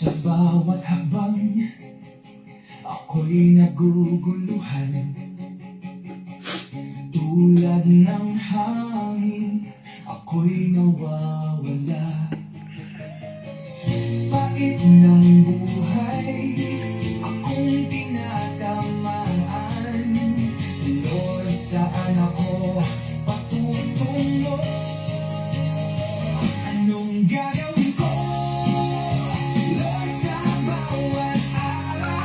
Sa bawat habang ako'y naguguluhan, tulad ng hangin ako'y nawawala. Pait ng buhay akong tinatamaan, Lord, saan ako patutungo? Anong gagawin ko, Lord, sa bawat araw?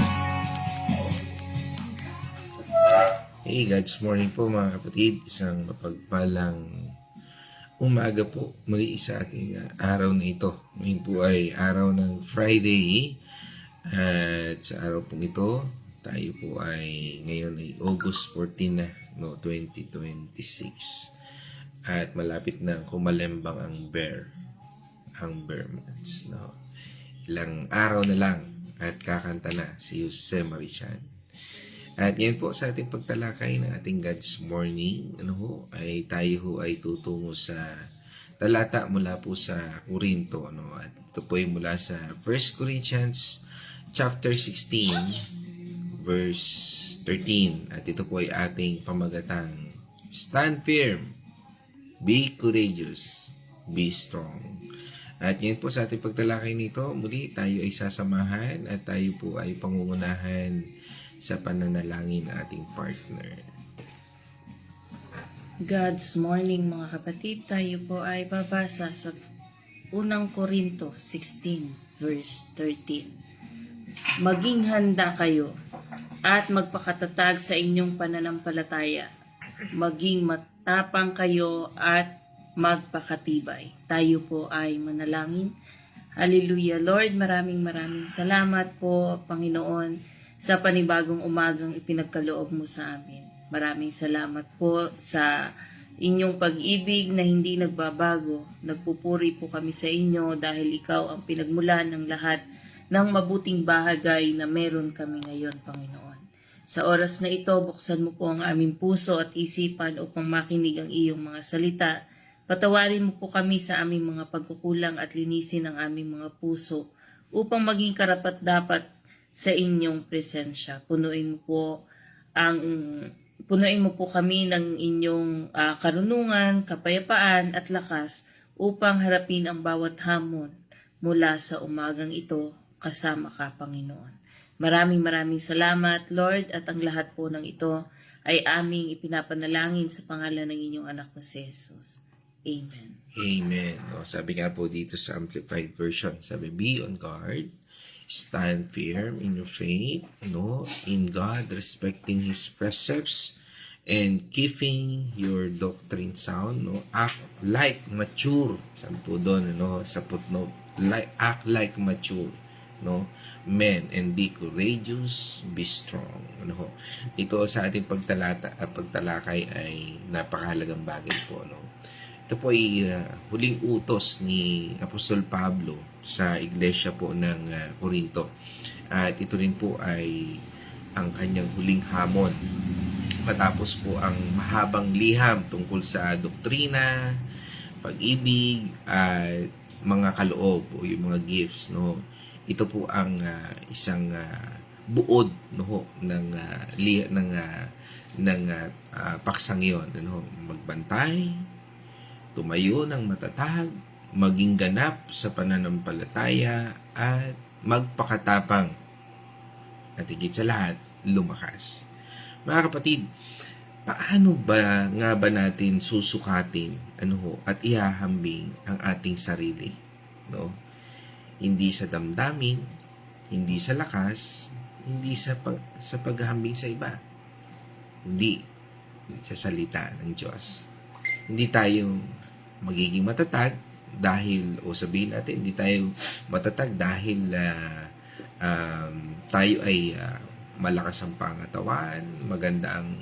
Hey, God's morning po mga kapatid. Isang mapagpalang umaga po muli sa ating araw na ito. Ngayon po ay araw ng Friday. At sa araw pong ito, tayo po ay ngayon ay August 14 na, 2026. At malapit na kumalembang ang bear months. Ilang araw na lang at kakanta na si Jose Marichan. At ngayon po sa ating pagtalakay ng ating God's Morning, ay tayo ay tutungo sa talata mula po sa Corinto. At ito po ay mula sa 1 Corinthians chapter 16, verse 13. At ito po ay ating pamagatang, stand firm, be courageous, be strong. At ngayon po sa ating pagtalakay nito, muli tayo ay sasamahan at tayo po ay pangungunahan sa pananalangin ng ating partner. God's morning mga kapatid, tayo po ay babasa sa unang Korinto 16 verse 13. Maging handa kayo at magpakatatag sa inyong pananampalataya. Maging matapang kayo at magpakatibay. Tayo po ay manalangin. Hallelujah Lord, maraming salamat po Panginoon sa panibagong umagang ipinagkaloob mo sa amin. Maraming salamat po sa inyong pag-ibig na hindi nagbabago. Nagpupuri po kami sa inyo dahil ikaw ang pinagmulan ng lahat ng mabuting bahagay na meron kami ngayon, Panginoon. Sa oras na ito, buksan mo po ang aming puso at isipan upang makinig ang iyong mga salita. Patawarin mo po kami sa aming mga pagkukulang at linisin ang aming mga puso upang maging karapat-dapat sa inyong presensya. Punuin mo po kami ng inyong karunungan, kapayapaan at lakas upang harapin ang bawat hamon mula sa umagang ito kasama ka, Panginoon. Maraming salamat, Lord, at ang lahat po ng ito ay aming ipinapanalangin sa pangalan ng inyong anak na si Jesus. Amen. Amen. Sabi nga po dito sa Amplified Version, sabi, be on guard, stand firm in your faith, in God, respecting His precepts, and keeping your doctrine sound, act like mature. Sabi po doon, sa footnote, act like mature, men, and be courageous, be strong. Ito sa ating pagtalakay ay napakahalagang bagay po, Ito po ay huling utos ni Apostol Pablo sa iglesia po ng Corinto. At ito rin po ay ang kanyang huling hamon. Matapos po ang mahabang liham tungkol sa doktrina, pag-ibig, at mga kaloob o yung mga gifts. Ito po ang isang buod ng paksang yon. Magbantay, tumayo ng matatag, maging ganap sa pananampalataya, at magpakatapang. At higit sa lahat, lumakas. Mga kapatid, paano ba nga ba natin susukatin at ihahambing ang ating sarili? Hindi sa damdamin, hindi sa lakas, hindi sa paghahambing sa iba. Hindi sa salita ng Diyos. Hindi tayo magiging matatag dahil, sabihin natin, hindi tayo matatag dahil tayo ay malakas ang pangatawan, maganda ang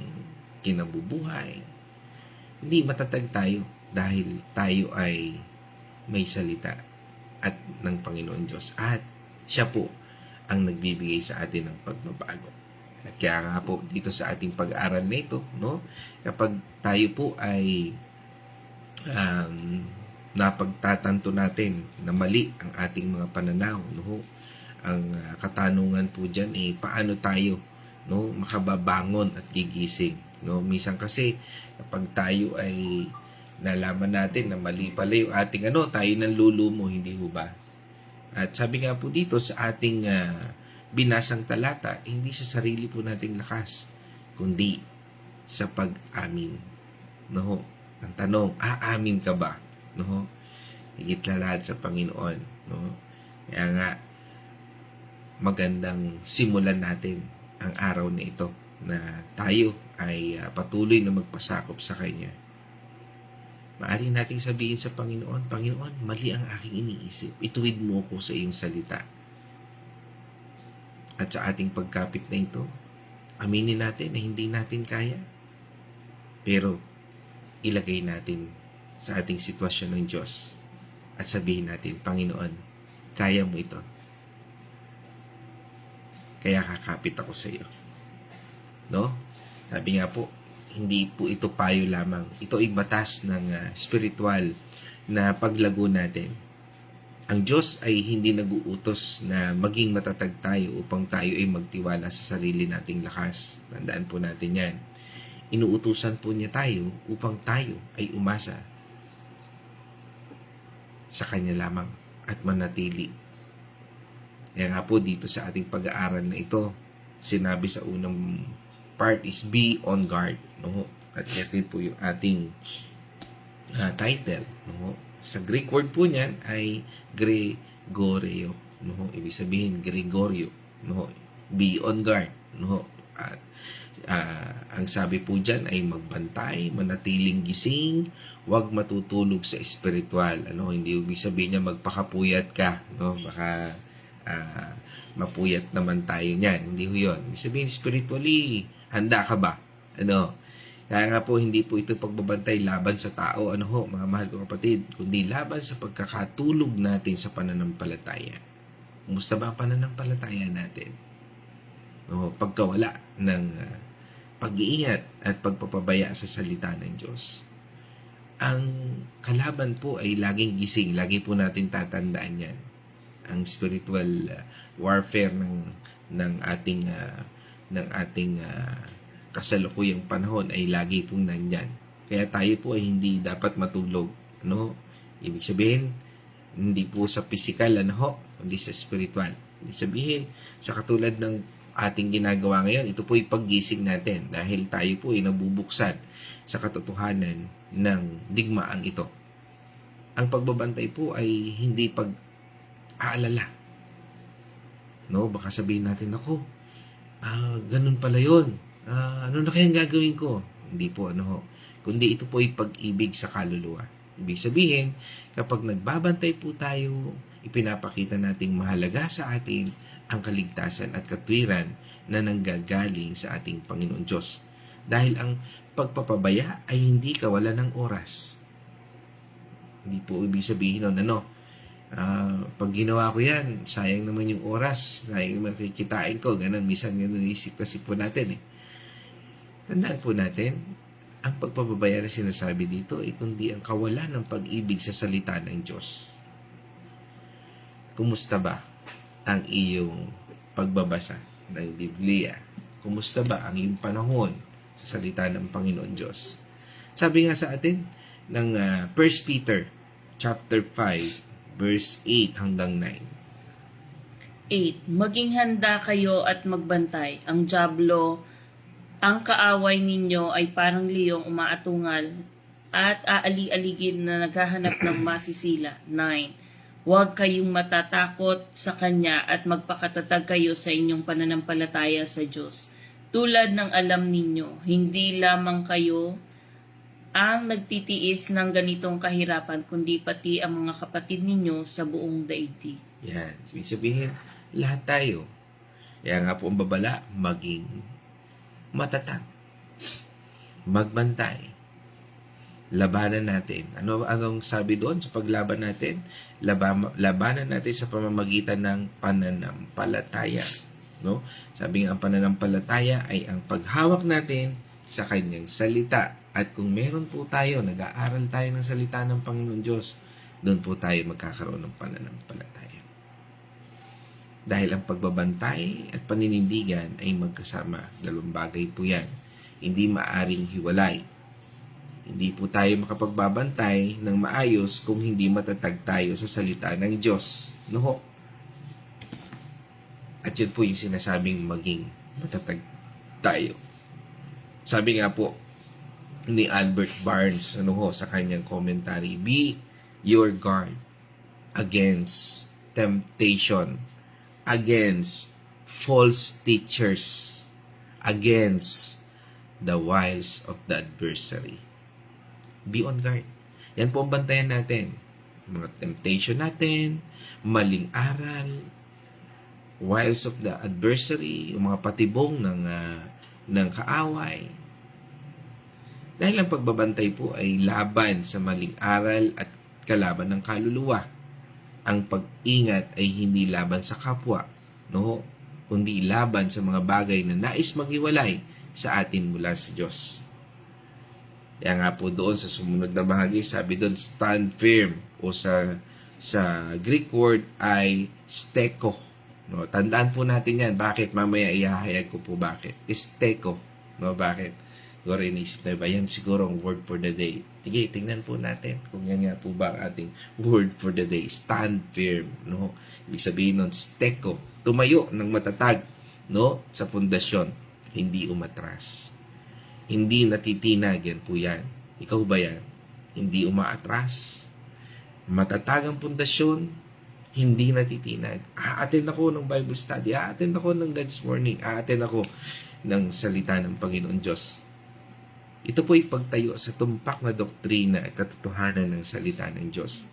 kinabubuhay. Hindi matatag tayo dahil tayo ay may salita at ng Panginoon Diyos. At siya po ang nagbibigay sa atin ng pagbabago. At kaya nga po dito sa ating pag-aaral na ito, kapag tayo po ay napagtatanto natin na mali ang ating mga pananaw, katanungan po diyan paano tayo, no, makababangon at gigising, no? Minsan kasi kapag tayo ay nalaman natin na mali pala yung ating tayo nang lulumo, hindi ho ba? At sabi nga po dito sa ating binasang talata, hindi sa sarili po nating lakas, kundi sa pag-amin. No? Ang tanong, aamin ka ba? No? Higit na lahat sa Panginoon. No? Kaya nga, magandang simulan natin ang araw na ito na tayo ay patuloy na magpasakop sa Kanya. Maaari nating sabihin sa Panginoon, Panginoon, mali ang aking iniisip. Ituwid mo ko sa iyong salita. At sa ating pagkapit na ito, aminin natin na hindi natin kaya. Pero, ilagay natin sa ating sitwasyon ng Diyos. At sabihin natin, Panginoon, kaya mo ito. Kaya kakapit ako sa iyo. No? Sabi nga po, hindi po ito payo lamang. Ito ay batas ng spiritual na paglago natin. Ang Diyos ay hindi nag-uutos na maging matatag tayo upang tayo ay magtiwala sa sarili nating lakas. Tandaan po natin yan. Inuutusan po niya tayo upang tayo ay umasa sa Kanya lamang at manatili. Kaya nga po dito sa ating pag-aaral na ito, sinabi sa unang part is be on guard. No? At ito po yung ating title. No? Sa Greek word po niyan ay Gregorio. No? Ibig sabihin, Gregorio. No? Be on guard. No? At ang sabi po dyan ay magbantay, manatiling gising, huwag matutulog sa espiritual. Hindi ibig sabihin niya magpakapuyat ka. No? Baka mapuyat naman tayo niyan. Hindi ho yun. Ibig sabihin, spiritually, handa ka ba? Kaya nga po, hindi po ito pagbabantay laban sa tao, mga mahal ko kapatid, kundi laban sa pagkakatulog natin sa pananampalataya. Kumusta ba ang pananampalataya natin? Pagkawala ng pag-iingat at pagpapabaya sa salita ng Diyos. Ang kalaban po ay laging gising. Lagi po natin tatandaan yan. Ang spiritual warfare ng ating kasalukuyang panahon ay lagi pong nandyan. Kaya tayo po ay hindi dapat matulog. Ibig sabihin, hindi po sa physical, kundi sa spiritual. Ibig sabihin, sa katulad ng ating ginagawa ngayon, ito po ay paggising natin dahil tayo po ay nabubuksan sa katotohanan ng digmaang ito. Ang pagbabantay po ay hindi pag-aalala. Baka sabihin natin, ganun pala yun. Ano na kayang gagawin ko? Hindi po, kundi ito po ay pag-ibig sa kaluluwa. Ibig sabihin, kapag nagbabantay po tayo, ipinapakita nating mahalaga sa atin ang kaligtasan at katwiran na nanggagaling sa ating Panginoon Diyos. Dahil ang pagpapabaya ay hindi kawalan ng oras. Hindi po ibig sabihin pag ginawa ko yan, sayang naman yung oras, sayang naman kikitain ko, ganun, minsan ganun isip kasi po natin Tandaan po natin, ang pagpapabaya na sinasabi dito ay kundi ang kawalan ng pag-ibig sa salita ng Diyos. Kumusta ba ang iyong pagbabasa ng Biblia? Kumusta ba ang iyong panahon sa salita ng Panginoon Diyos? Sabi nga sa atin ng 1 Peter chapter 5 verse 8 hanggang 9. 8. Maging handa kayo at magbantay. Ang dyablo, ang kaaway ninyo ay parang liyong umaatungal at aali-aligid na naghahanap ng masisila. 9. Huwag kayong matatakot sa Kanya at magpakatatag kayo sa inyong pananampalataya sa Diyos. Tulad ng alam ninyo, hindi lamang kayo ang nagtitiis ng ganitong kahirapan, kundi pati ang mga kapatid ninyo sa buong daigdig. Yan. Ibig sabihin, lahat tayo. Kaya nga po ang babala, maging matatag. Magbantay. Labanan natin. Anong sabi doon sa paglaban natin? Labanan natin sa pamamagitan ng pananampalataya. Sabi nga ang pananampalataya ay ang paghawak natin sa Kanyang salita. At kung meron po tayo, nag-aaral tayo ng salita ng Panginoon Diyos, doon po tayo magkakaroon ng pananampalataya. Dahil ang pagbabantay at paninindigan ay magkasama. Dalawang bagay po yan. Hindi maaring hiwalay. Hindi po tayo makapagbabantay ng maayos kung hindi matatag tayo sa salita ng Diyos. No ho? At yun po yung sinasabing maging matatag tayo. Sabi nga po ni Albert Barnes sa kanyang commentary, be your guard against temptation, against false teachers, against the wiles of the adversary. Be on guard. Yan po ang bantayan natin. Mga temptation natin, maling aral, wiles of the adversary, yung mga patibong ng kaaway. Dahil ang pagbabantay po ay laban sa maling aral at kalaban ng kaluluwa. Ang pag-ingat ay hindi laban sa kapwa, no? Kundi laban sa mga bagay na nais maghiwalay sa atin mula sa Diyos. Kaya nga po doon sa sumunod na bahagi, sabi doon, stand firm, o sa Greek word ay steko. No, tandaan po natin yan. Bakit? Mamaya ihahayag ko po bakit. Steko. No, bakit? Siguro inisip na ba? Yan siguro ang word for the day. Sige, tingnan po natin kung yan nga po ba ang ating word for the day. Stand firm. No? Ibig sabihin nun, steko. Tumayo ng matatag, no? Sa pundasyon. Hindi umatras. Hindi natitinag, yan po yan. Ikaw ba yan? Hindi umaatras. Matatag ang pundasyon, hindi natitinag. Aattend ako ng Bible study, aattend ako ng God's Morning, aattend ako ng salita ng Panginoon Diyos. Ito po ay pagtayo sa tumpak na doktrina at katotohanan ng salita ng Diyos.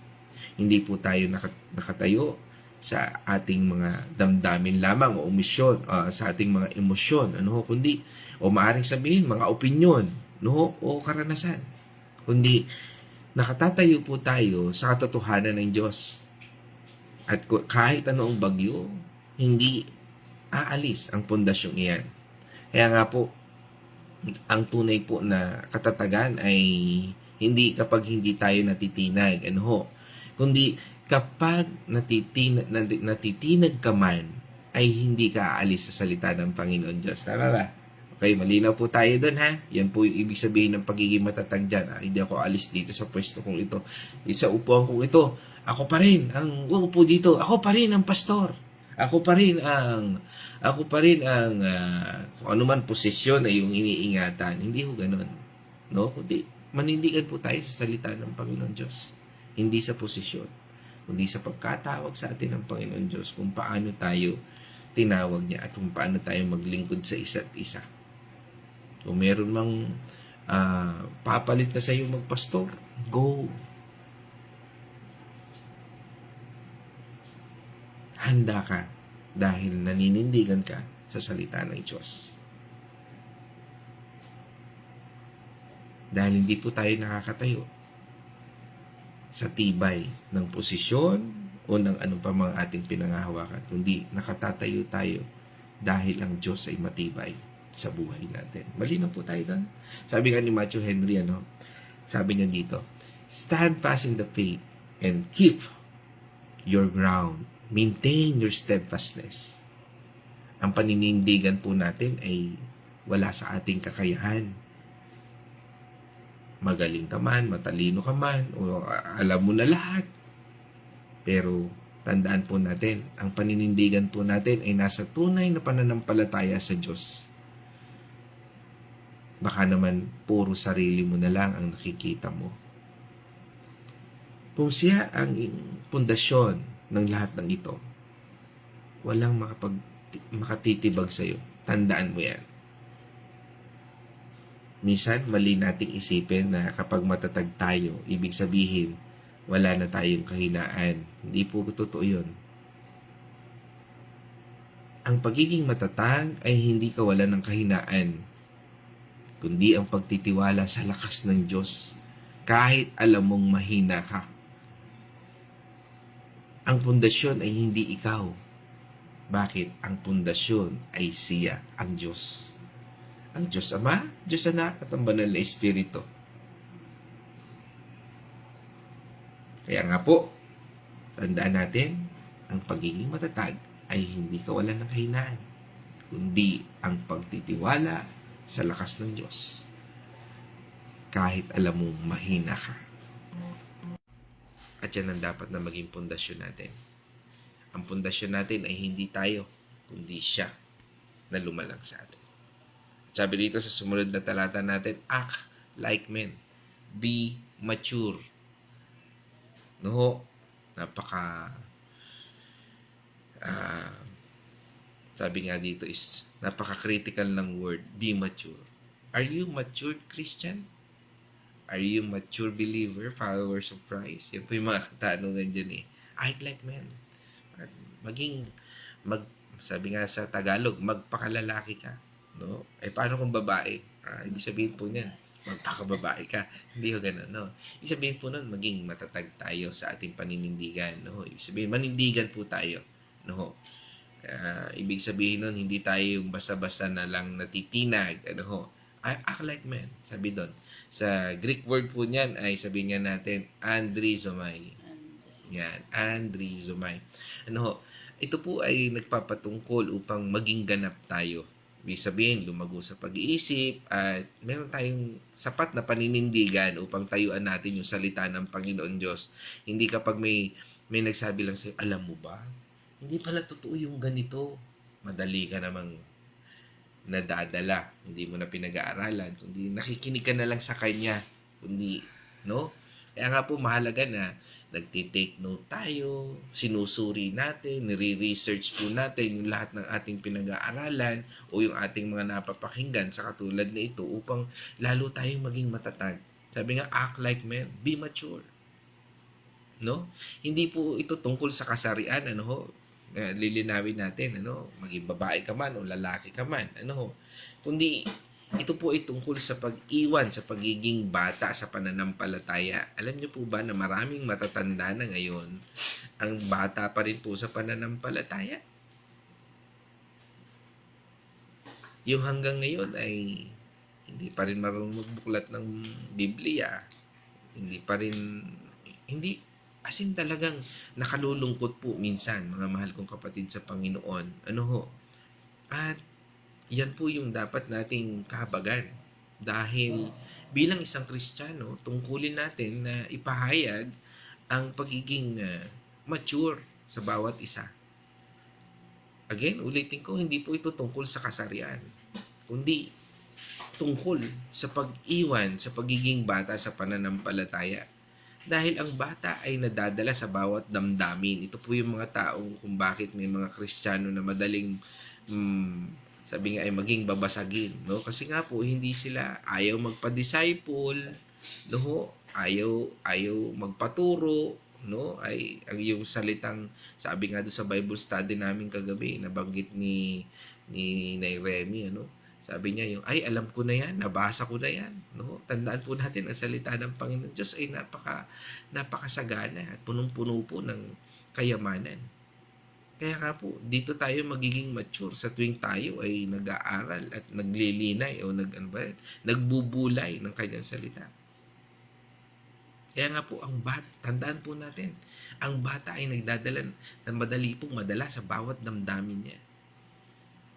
Hindi po tayo nakatayo sa ating mga damdamin lamang o umisyon, sa ating mga emosyon, kundi, o maaaring sabihin, mga opinyon, o karanasan. Kundi, nakatatayo po tayo sa katotohanan ng Diyos. At kahit anong bagyo, hindi aalis ang pundasyong iyan. Kaya nga po, ang tunay po na katatagan ay hindi kapag hindi tayo natitinag, kundi kapag natitinag ka man, ay hindi ka aalis sa salita ng Panginoon Diyos. Tama ba? Okay, malinaw po tayo doon, ha? Yan po yung ibig sabihin ng pagiging matatag dyan. Hindi ako alis dito sa pwesto kong ito. Sa upuan kong ito, ako pa rin ang uupo dito. Ako pa rin ang pastor. Ako pa rin ang kung ano man posisyon na yung iniingatan. Hindi ho ganun. No? Kundi manindigan po tayo sa salita ng Panginoon Diyos. Hindi sa posisyon, kundi sa pagkatawag sa atin ng Panginoon Diyos kung paano tayo tinawag niya at kung paano tayo maglingkod sa isa't isa. Kung meron mang papalit na sa iyo magpastor, go. Handa ka dahil naninindigan ka sa salita ng Diyos. Dahil hindi po tayo nakakatayo sa tibay ng posisyon o ng anong pa mga ating pinangahawakan, kundi nakatatayo tayo dahil ang Diyos ay matibay sa buhay natin. Malinaw po tayo doon. Sabi nga ni Matthew Henry, sabi niya dito, stand fast in the faith and keep your ground. Maintain your steadfastness. Ang paninindigan po natin ay wala sa ating kakayahan. Magaling ka man, matalino ka man, o alam mo na lahat. Pero tandaan po natin, ang paninindigan po natin ay nasa tunay na pananampalataya sa Diyos. Baka naman puro sarili mo na lang ang nakikita mo. Kung siya ang pundasyon ng lahat ng ito, walang makatitibag sa iyo. Tandaan mo yan. Minsan, mali nating isipin na kapag matatag tayo, ibig sabihin, wala na tayong kahinaan. Hindi po totoo yun. Ang pagiging matatag ay hindi kawalan ng kahinaan, kundi ang pagtitiwala sa lakas ng Diyos, kahit alam mong mahina ka. Ang pundasyon ay hindi ikaw. Bakit? Ang pundasyon ay siya, ang Diyos. Ang Diyos Ama, Diyos Anak, at ang Banal na Espiritu. Kaya nga po, tandaan natin, ang pagiging matatag ay hindi kawalan ng kahinaan, kundi ang pagtitiwala sa lakas ng Diyos. Kahit alam mong mahina ka. At yan ang dapat na maging pundasyon natin. Ang pundasyon natin ay hindi tayo, kundi siya na lumalang sa atin. At sabi dito sa sumunod na talata natin, act like men. Be mature. No? Napaka sabi nga dito is napaka-critical ng word, be mature. Are you matured Christian? Are you mature believer, followers of Christ? Yan po yung mga katanungan dyan eh. Act like men. Sabi nga sa Tagalog, magpakalalaki ka. No? Eh, paano kung babae? Ibig sabihin po niyan, magpakababae ka. Hindi ko ganun, no? Ibig sabihin po nun, maging matatag tayo sa ating paninindigan, no? Ibig sabihin, manindigan po tayo, no? Ibig sabihin nun, hindi tayo yung basta-basta na lang natitinag, ano ho? Act like men, sabi doon. Sa Greek word po niyan ay sabihin nga natin, andrizomai. Yan, andrizomai. Ano ho? Ito po ay nagpapatungkol upang maging ganap tayo. Ibig sabihin, lumago sa pag-iisip at meron tayong sapat na paninindigan upang tayuan natin yung salita ng Panginoon Diyos. Hindi kapag may nagsabi lang sa'yo, alam mo ba? Hindi pala totoo yung ganito. Madali ka namang nadadala. Hindi mo na pinag-aaralan. Kundi nakikinig ka na lang sa Kanya. Kundi, no? Kaya nga po mahalaga na nagtitake note tayo, sinusuri natin, nire-research po natin yung lahat ng ating pinag-aaralan o yung ating mga napapakinggan sa katulad na ito upang lalo tayong maging matatag. Sabi nga, act like men, be mature. No? Hindi po ito tungkol sa kasarian, ano ho? Lilinawin natin, ano? Maging babae ka man o lalaki ka man, ano ho? Kundi ito po ay tungkol sa pag-iwan, sa pagiging bata sa pananampalataya. Alam niyo po ba na maraming matatanda na ngayon ang bata pa rin po sa pananampalataya? Yung hanggang ngayon ay hindi pa rin marunong magbuklat ng Biblia. As in talagang nakalulungkot po minsan, mga mahal kong kapatid sa Panginoon. Ano ho? At yan po yung dapat nating kahabagan. Dahil bilang isang Kristiyano, tungkulin natin na ipahayag ang pagiging mature sa bawat isa. Again, ulitin ko, hindi po ito tungkol sa kasarian, kundi tungkol sa pag-iwan, sa pagiging bata sa pananampalataya. Dahil ang bata ay nadadala sa bawat damdamin. Ito po yung mga taong kung bakit may mga Kristiyano na madaling sabi nga ay maging babasagin, no? Kasi nga po hindi sila ayaw magpa-disciple, no? Ayaw magpaturo, no? Ay ang yung salitang sabi nga do sa Bible study namin kagabi, nabanggit ni Nay Remy, ano? Sabi niya yung alam ko na yan, nabasa ko na yan, no? Tandaan po natin ang salita ng Panginoon Diyos ay napakasagana at punong-puno po ng kayamanan. Kaya nga po, dito tayo magiging mature sa tuwing tayo ay nag-aaral at naglilinay o nagbubulay ng kanyang salita. Kaya nga po, tandaan po natin, ang bata ay nagdadala ng madala sa bawat damdamin niya.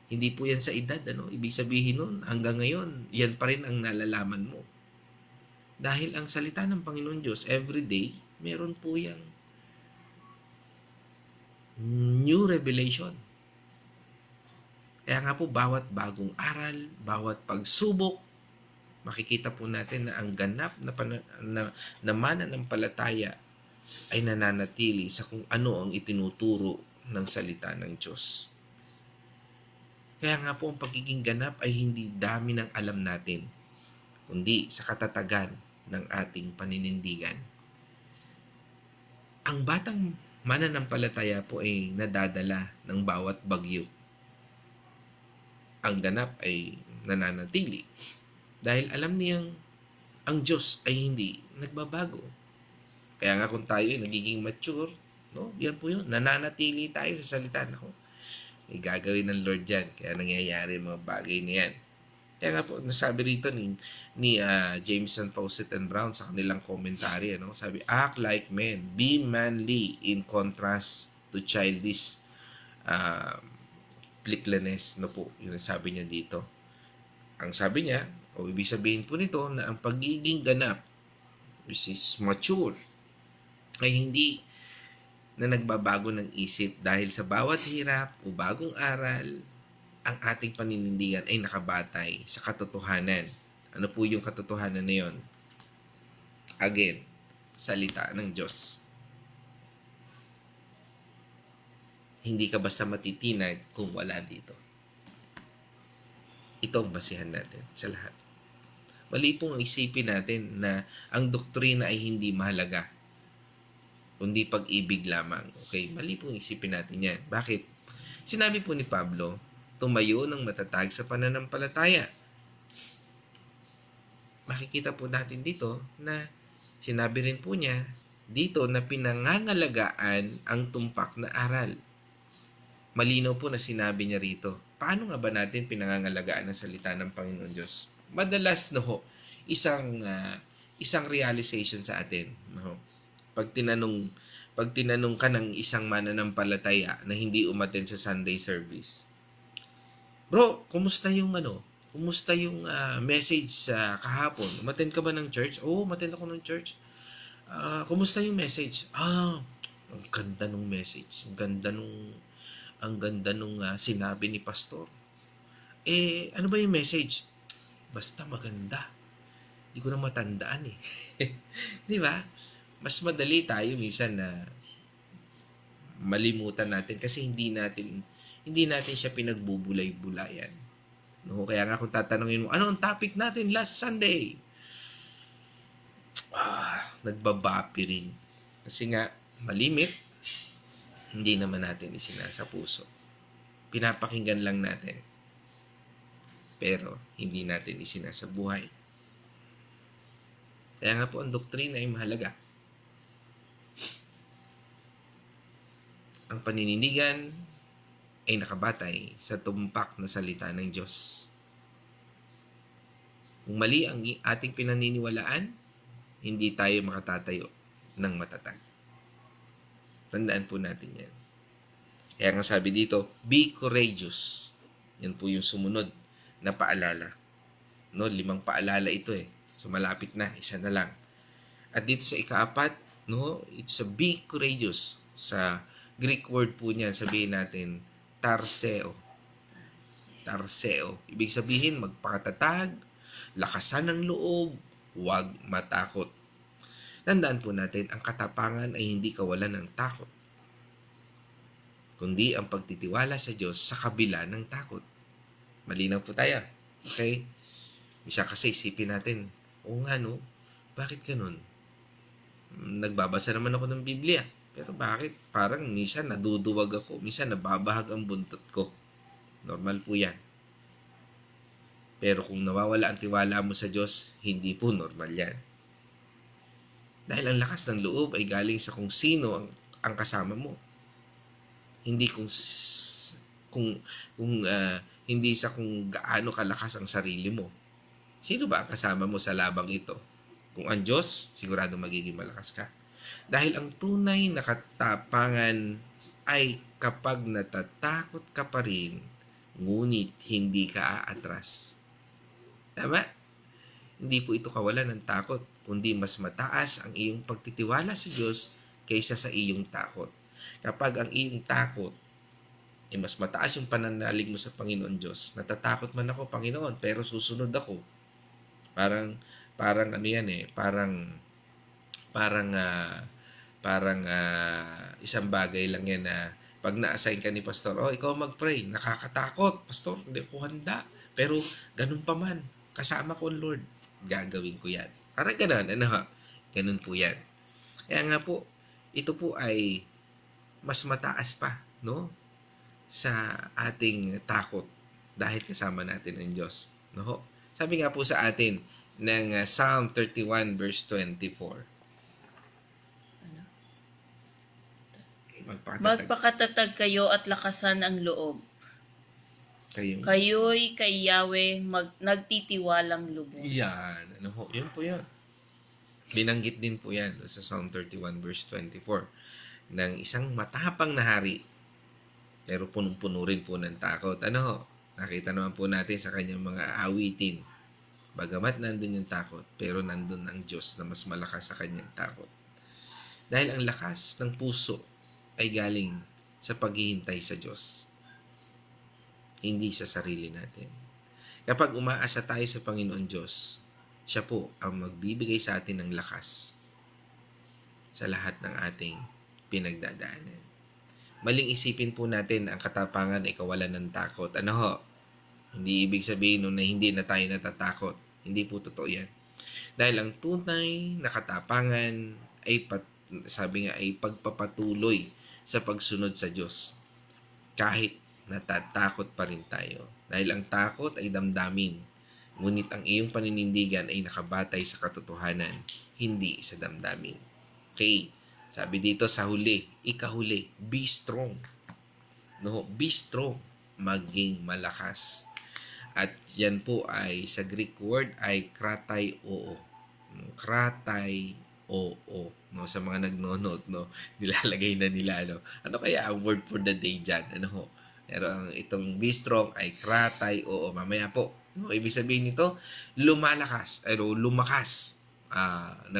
Hindi po yan sa edad, ano? Ibig sabihin nun, hanggang ngayon, yan pa rin ang nalalaman mo. Dahil ang salita ng Panginoon Diyos, everyday, meron po yang new revelation. Kaya nga po, bawat bagong aral, bawat pagsubok, makikita po natin na ang ganap na mananampalataya ay nananatili sa kung ano ang itinuturo ng salita ng Diyos. Kaya nga po, ang pagiging ganap ay hindi dami ng alam natin, kundi sa katatagan ng ating paninindigan. Ang batang mananampalataya po ay nadadala ng bawat bagyo. Ang ganap ay nananatili dahil alam niyang ang Diyos ay hindi nagbabago. Kaya nga kung tayo ay nagiging mature, no? Yan po yun, nananatili tayo sa salita na may gagawin ng Lord yan. Kaya nangyayari mga bagay na yan. Kaya nga po, nasabi rito ni Jameson, Fawcett and Brown sa kanilang commentary, sabi, act like men, be manly in contrast to childish uh, pliklanes, no po, yun ang sabi niya dito. Ang sabi niya, o ibig sabihin po nito na ang pagiging ganap, which is mature, ay hindi na nagbabago ng isip dahil sa bawat hirap o bagong aral, ang ating paninindigan ay nakabatay sa katotohanan. Ano po yung katotohanan na yun? Again, salita ng Diyos. Hindi ka basta matitinag kung wala dito. Ito ang basihan natin sa lahat. Mali pong isipin natin na ang doktrina ay hindi mahalaga, kundi pag-ibig lamang. Okay? Mali pong isipin natin yan. Bakit? Sinabi po ni Pablo, tumayo ng matatag sa pananampalataya. Makikita po natin dito na sinabi rin po niya dito na pinangangalagaan ang tumpak na aral. Malinaw po na sinabi niya rito. Paano nga ba natin pinangangalagaan ang salita ng Panginoon Diyos? Madalas isang realization sa atin. Pag tinanong ka ng isang mananampalataya na hindi umattend sa Sunday service, bro, kumusta yung message sa kahapon? Umattend ka ba ng church? Oo, umattend ako ng church. Kumusta yung message? Ang ganda nung message. Ang ganda nung sinabi ni pastor. Ano ba yung message? Basta maganda. Hindi ko na matandaan eh. Di ba? Mas madali tayo minsan na malimutan natin kasi hindi natin siya pinagbubulay-bulayan. No, kaya nga kung tatanungin mo, ano ang topic natin last Sunday? Nagbabapi rin. Kasi nga, malimit, hindi naman natin isinasa puso. Pinapakinggan lang natin. Pero, hindi natin isinasa buhay. Kaya nga po, ang doktrina ay mahalaga. Ang paninindigan ay nakabatay sa tumpak na salita ng Diyos. Kung mali ang ating pinaniniwalaan, hindi tayo makatatayo ng matatag. Tandaan po natin yan. Kaya nga sabi dito, be courageous. Yan po yung sumunod na paalala. No, 5 paalala ito eh. So malapit na, isa na lang. At dito sa ika-4, no, it's a be courageous. Sa Greek word po niyan, sabihin natin, tarseo. Tarseo. Ibig sabihin, magpakatatag, lakasan ng loob, huwag matakot. Tandaan po natin, ang katapangan ay hindi kawalan ng takot, kundi ang pagtitiwala sa Diyos sa kabila ng takot. Malinaw po tayo. Okay? Isa kasi isipin natin, oo nga no, bakit ganun? Nagbabasa naman ako ng Biblia. Pero bakit? Parang minsan naduduwag ako, minsan nababahag ang buntot ko. Normal po yan. Pero kung nawawala ang tiwala mo sa Diyos, hindi po normal yan. Dahil ang lakas ng loob ay galing sa kung sino ang kasama mo. Hindi hindi sa kung gaano kalakas ang sarili mo. Sino ba ang kasama mo sa labang ito? Kung ang Diyos, sigurado magiging malakas ka. Dahil ang tunay na katapangan ay kapag natatakot ka pa rin, ngunit hindi ka aatras. Tama? Hindi po ito kawalan ng takot, kundi mas mataas ang iyong pagtitiwala sa Diyos kaysa sa iyong takot. Kapag ang iyong takot ay mas mataas yung pananalig mo sa Panginoon Diyos, natatakot man ako, Panginoon, pero susunod ako. Parang ano yan eh, parang isang bagay lang yan na pag na-assign ka ni Pastor, ikaw mag-pray, nakakatakot, Pastor, hindi ko handa. Pero ganun pa man, kasama ko Lord, gagawin ko yan. Parang ganun, ganun po yan. Kaya nga po, ito po ay mas mataas pa, no? Sa ating takot dahil kasama natin ang Diyos. No? Sabi nga po sa atin ng Psalm 31 verse 24. Magpakatatag kayo at lakasan ang loob. Kayo'y kay Yahweh nagtitiwalang lubos. Yan. Yun po yan. Binanggit din po yan sa Psalm 31 verse 24 ng isang matapang na hari. pero punong-puno rin po ng takot. Ano ho? Nakita naman po natin sa kanyang mga awitin. Bagamat nandun yung takot, pero nandun ang Diyos na mas malakas sa kanyang takot. Dahil ang lakas ng puso ay galing sa paghihintay sa Diyos, hindi sa sarili natin. Kapag umaasa tayo sa Panginoon Diyos, siya po ang magbibigay sa atin ng lakas sa lahat ng ating pinagdadaanan. Maling isipin po natin ang katapangan ay kawalan ng takot. Ano ho? Hindi ibig sabihin nun na hindi na tayo natatakot. Hindi po totoo yan. Dahil ang tunay na katapangan ay sabi nga ay pagpapatuloy sa pagsunod sa Diyos. Kahit natatakot pa rin tayo. Dahil ang takot ay damdamin. Ngunit ang iyong paninindigan ay nakabatay sa katotohanan, hindi sa damdamin. Okay. Sabi dito sa huli, ikahuli, be strong. No, be strong. Maging malakas. At yan po ay sa Greek word ay kratay oo. Kratay oo. No, sa mga nagno-note, no, nilalagay na nila, no. Ano kaya ang word for the day dyan? Ano ho? Pero ang itong be strong ay kratay oo. Mamaya po. No, ibig sabihin nito, lumalakas, lumakas.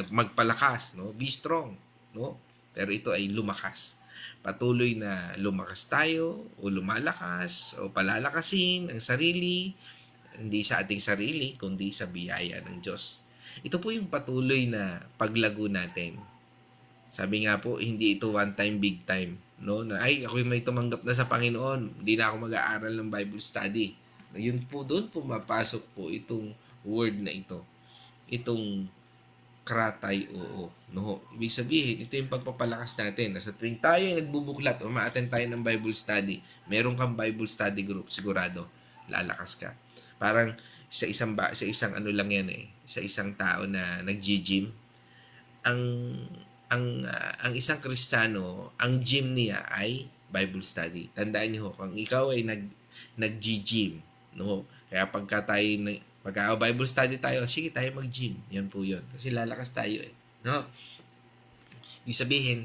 Magpalakas, no? Be strong, no? Pero ito ay lumakas. Patuloy na lumakas tayo o lumalakas o palalakasin ang sarili, hindi sa ating sarili, kundi sa biyaya ng Diyos. Ito po yung patuloy na paglago natin. Sabi nga po, hindi ito one time, big time. No? Na, ay, ako yung may tumanggap na sa Panginoon. Hindi na ako mag-aaral ng Bible study. Yun po, doon pumapasok po itong word na ito. Itong kratay oo. No? Ibig sabihin, ito yung pagpapalakas natin. Nasa tuwing tayo ay nagbubuklat o ma-attend tayo ng Bible study, meron kang Bible study group, sigurado, lalakas ka. Parang sa isang ano lang yan sa isang tao na nag-gym, ang isang Kristiyano, ang gym niya ay Bible study. Tandaan niyo, kung ikaw ay nag-gym, no? Kaya pagka Bible study tayo, sige tayo mag-gym. Yan po yun. Kasi lalakas tayo no? Ibig sabihin,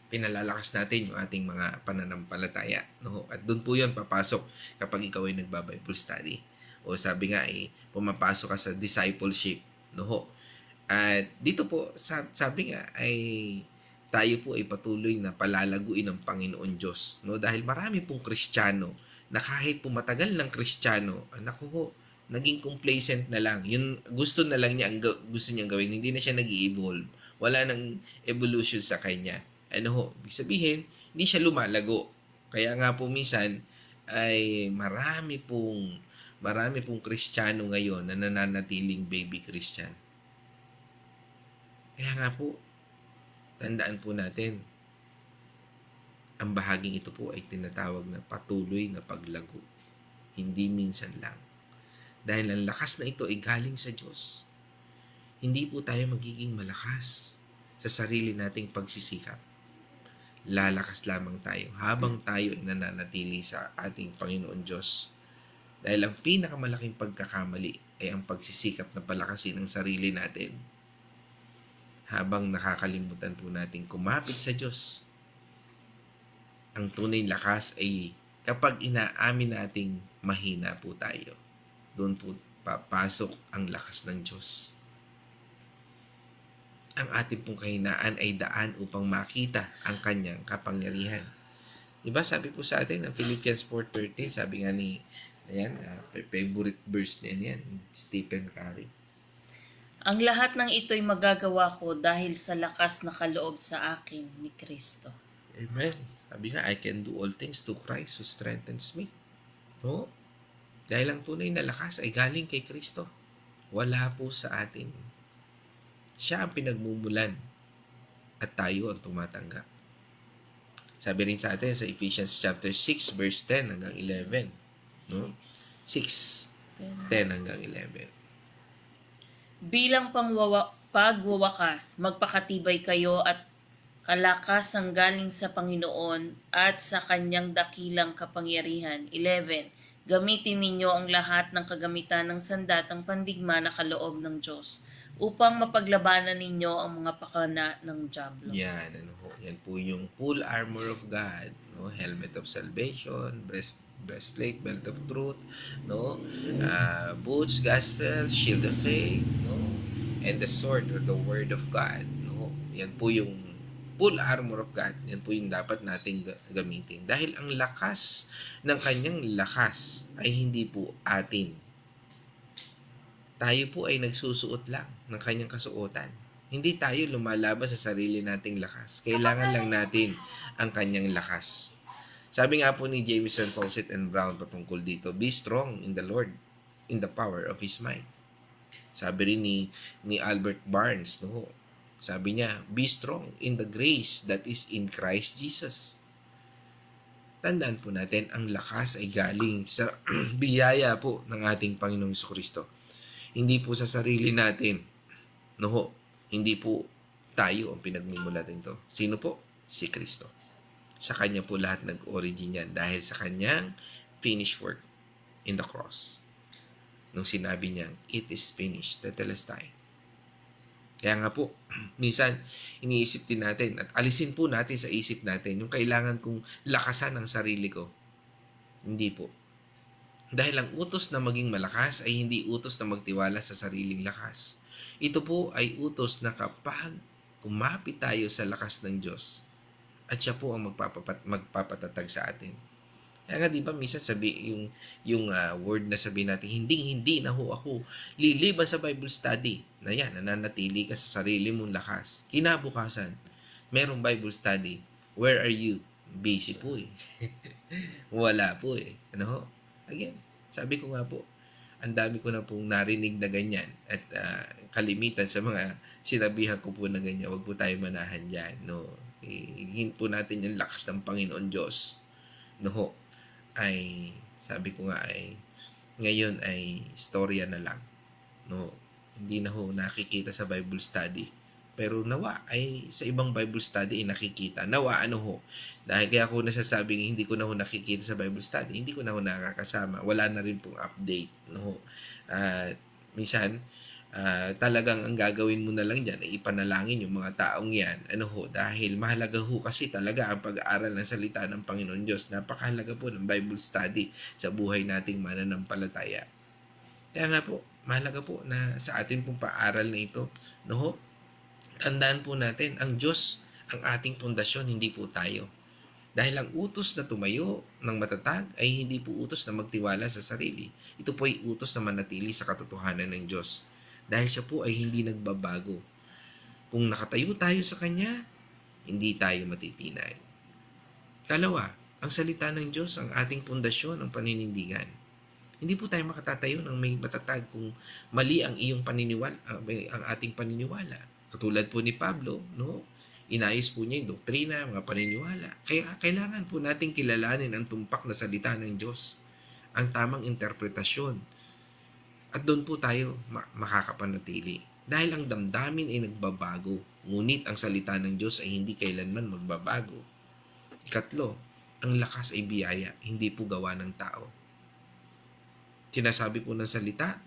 pinalalakas natin yung ating mga pananampalataya, no? At doon po yun papasok kapag ikaw ay nagba-Bible study. O sabi nga pumapasok ka sa discipleship, no? At dito po, sabi nga ay tayo po ay patuloy na palalaguin ng Panginoon Diyos, no? Dahil marami pong Kristiyano na kahit po matagal ng Kristiyano, naging complacent na lang. Yun, gusto na lang niya, gusto niyang gawin. Hindi na siya nag-i-evolve. Wala nang evolution sa kanya. Ibig sabihin, hindi siya lumalago. Kaya nga po minsan, ay marami pong Kristiyano ngayon na nananatiling baby Christian. Kaya nga po, tandaan po natin, ang bahaging ito po ay tinatawag na patuloy na paglago. Hindi minsan lang. Dahil ang lakas na ito ay galing sa Diyos. Hindi po tayo magiging malakas sa sarili nating pagsisikap. Lalakas lamang tayo habang tayo ay nananatili sa ating Panginoon Diyos. Dahil ang pinakamalaking pagkakamali ay ang pagsisikap na palakasin ang sarili natin habang nakakalimutan po natin kumapit sa Diyos. Ang tunay lakas ay kapag inaamin nating mahina po tayo. Doon po papasok ang lakas ng Diyos. Ang ating pong kahinaan ay daan upang makita ang kanyang kapangyarihan. Diba sabi po sa atin ng Philippians 4:13, sabi nga ni favorite verse niya yan, Stephen Curry. Ang lahat ng ito'y magagawa ko dahil sa lakas na kaloob sa akin ni Kristo. Amen. Sabi nga, I can do all things through Christ who strengthens me. No? Dahil ang tunay na lakas ay galing kay Kristo. Wala po sa atin. Siya ang pinagmumulan at tayo ang tumatanggap. Sabi rin sa atin sa Ephesians chapter 6 verse 10 hanggang 11. No? 6, 10 hanggang 11. Bilang pagwawakas, magpakatibay kayo at kalakas ang galing sa Panginoon at sa kanyang dakilang kapangyarihan. 11. Gamitin ninyo ang lahat ng kagamitan ng sandatang pandigma na kaloob ng Diyos upang mapaglabanan ninyo ang mga pakana ng dyablo. Yan po yung full armor of God. no? Helmet of salvation, breastplate, belt of truth, no? Boots, gospel, shield of faith, no? And the sword or the word of God, no? Yan po yung full armor of God. Yan po yung dapat nating gamitin. Dahil ang lakas ng kanyang lakas ay hindi po atin. Tayo po ay nagsusuot lang ng kanyang kasuotan. Hindi tayo lumalaban sa sarili nating lakas. Kailangan lang natin ang kanyang lakas. Sabi nga po ni Jameson, Fawcett, and Brown patungkol dito, be strong in the Lord, in the power of His might. Sabi rin ni Albert Barnes, no? Sabi niya, be strong in the grace that is in Christ Jesus. Tandaan po natin, ang lakas ay galing sa biyaya po ng ating Panginoong Jesucristo. Hindi po sa sarili natin. No, hindi po tayo ang pinagmumulat nito. Sino po? Si Kristo. Sa Kanya po lahat nag-origin yan dahil sa Kanyang finished work in the cross. Nung sinabi niya, it is finished, tetelestai. Kaya nga po, minsan iniisip din natin at alisin po natin sa isip natin yung kailangan kong lakasan ng sarili ko. Hindi po. Dahil ang utos na maging malakas ay hindi utos na magtiwala sa sariling lakas. Ito po ay utos na kapag kumapit tayo sa lakas ng Diyos at siya po ang magpapatatag sa atin. Kaya nga, di ba, minsan yung word na sabihin natin, hindi na ho ako liliban sa Bible study. Na yan, nananatili ka sa sarili mong lakas. Kinabukasan, merong Bible study. Where are you? Busy po eh. Wala po eh. Ano ho? Again, sabi ko nga po, ang dami ko na pong narinig na ganyan at kalimitan sa mga sinabihan ko po na ganyan. Huwag po tayo manahan dyan. No? Hingin po natin yung lakas ng Panginoon Diyos. No ho? Ay, sabi ko nga ay, ngayon ay istorya na lang. No, hindi na ho nakikita sa Bible study. Pero nawa ay sa ibang Bible study ay nakikita. Nawa ano ho. Dahil kaya ako nasasabing hindi ko na ho nakikita sa Bible study, hindi ko na ho nakakasama. Wala na rin pong update. No? Minsan, talagang ang gagawin mo na lang dyan ay ipanalangin yung mga taong yan. Ano ho, dahil mahalaga ho kasi talaga ang pag-aaral ng salita ng Panginoon Diyos. Napakahalaga po ng Bible study sa buhay nating mananampalataya. Kaya nga po, mahalaga po na sa atin pong paaral na ito, no ho, tandaan po natin, ang Diyos ang ating pundasyon, hindi po tayo. Dahil ang utos na tumayo ng matatag ay hindi po utos na magtiwala sa sarili. Ito po ay utos na manatili sa katotohanan ng Diyos. Dahil siya po ay hindi nagbabago. Kung nakatayo tayo sa Kanya, hindi tayo matitinay. Kalawa, ang salita ng Diyos ang ating pundasyon, ang paninindigan. Hindi po tayo makatatayo ng may matatag kung mali ang iyong paniniwala, ang ating paniniwala. Katulad po ni Pablo, no? Inayos po niya yung doktrina, mga paniniwala. Kaya kailangan po nating kilalanin ang tumpak na salita ng Diyos, ang tamang interpretasyon. At doon po tayo makakapanatili. Dahil ang damdamin ay nagbabago, ngunit ang salita ng Diyos ay hindi kailanman magbabago. Ikatlo, ang lakas ay biyaya, hindi po gawa ng tao. Sinasabi po ng salita,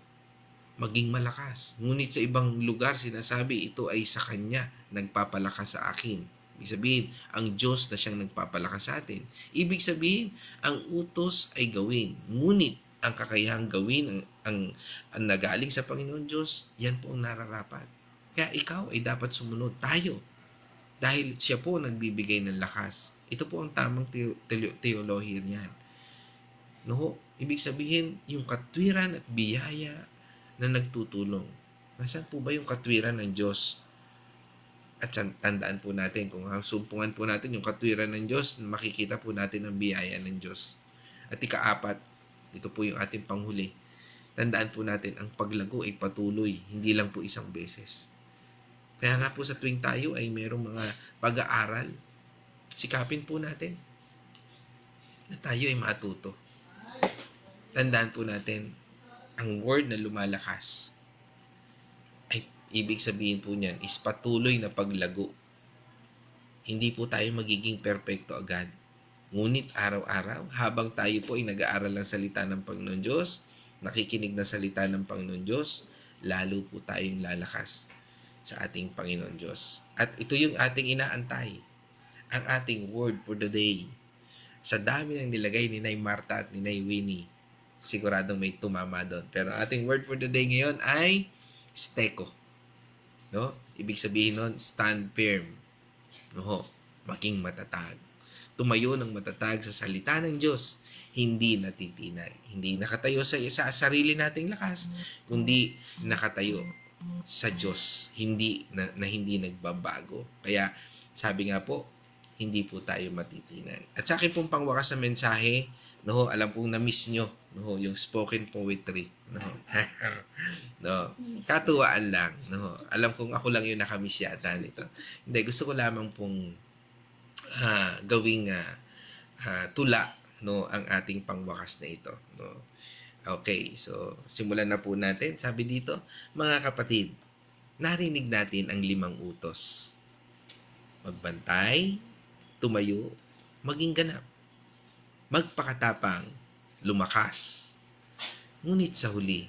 maging malakas. Ngunit sa ibang lugar sinasabi, ito ay sa Kanya nagpapalakas sa akin. Ibig sabihin, ang Diyos na siyang nagpapalakas sa atin. Ibig sabihin, ang utos ay gawin. Ngunit ang kakayahang gawin, ang nagaling sa Panginoon Diyos, yan po ang nararapat. Kaya ikaw ay dapat sumunod tayo. Dahil siya po nagbibigay ng lakas. Ito po ang tamang teolohiya niyan. No? Ibig sabihin, yung katwiran at biyaya na nagtutulong. Nasaan po ba yung katwiran ng Diyos? At tandaan po natin, kung sumpungan po natin yung katwiran ng Diyos, makikita po natin ang biyaya ng Diyos. At ikaapat, ito po yung ating panghuli. Tandaan po natin, ang paglago ay patuloy, hindi lang po isang beses. Kaya nga po sa tuwing tayo ay mayroong mga pag-aaral, sikapin po natin na tayo ay matuto. Tandaan po natin, ang word na lumalakas ay ibig sabihin po niyan is patuloy na paglago. Hindi po tayo magiging perpekto agad. Ngunit araw-araw, habang tayo po ay nag-aaral ng salita ng Panginoon Diyos, nakikinig ng salita ng Panginoon Diyos, lalo po tayong lalakas sa ating Panginoon Diyos. At ito yung ating inaantay, ang ating word for the day. Sa dami ng nilagay ni Nay Marta at ni Nay Winnie, siguradong may tumama doon. Pero ating word for the day ngayon ay steko. No? Ibig sabihin nun, stand firm. No? Maging matatag. Tumayo ng matatag sa salita ng Diyos, hindi natitinag. Hindi nakatayo sa sarili nating lakas, kundi nakatayo sa Diyos, hindi na hindi nagbabago. Kaya sabi nga po, hindi po tayo matitinag. At sa akin pong pangwakas na mensahe, no, alam pong na-miss nyo, no, yung spoken poetry, no. No, katuwaan lang, no. Alam kong ako lang yung nakamiss yata nito. Hindi, gusto ko lamang pong gawing tula, no, ang ating pangwakas na ito, no. Okay, so simulan na po natin. Sabi dito, mga kapatid, narinig natin ang 5 utos. Magbantay, tumayo, maging ganap, magpakatapang, lumakas. Ngunit sa huli,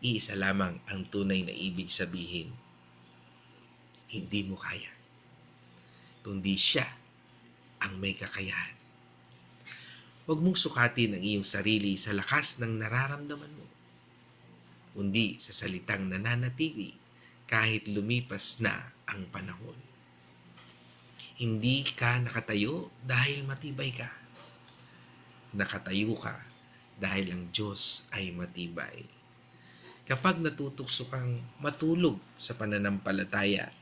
iisa lamang ang tunay na ibig sabihin. Hindi mo kaya, kundi siya ang may kakayahan. Huwag mong sukatin ang iyong sarili sa lakas ng nararamdaman mo, kundi sa salitang nananatili kahit lumipas na ang panahon. Hindi ka nakatayo dahil matibay ka. Nakatayo ka dahil ang Diyos ay matibay. Kapag natutukso kang matulog sa pananampalataya,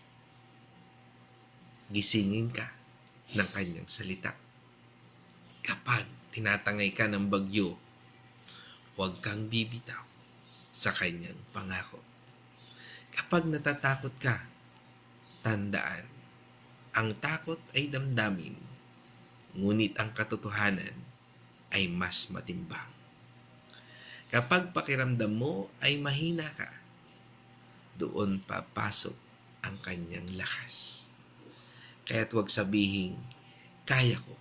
gisingin ka ng kanyang salita. Kapag tinatangay ka ng bagyo, huwag kang bibitaw sa kanyang pangako. Kapag natatakot ka, tandaan, ang takot ay damdamin, ngunit ang katotohanan ay mas matimbang. Kapag pakiramdam mo ay mahina ka, doon papasok ang kanyang lakas. Kaya't huwag sabihin, kaya ko.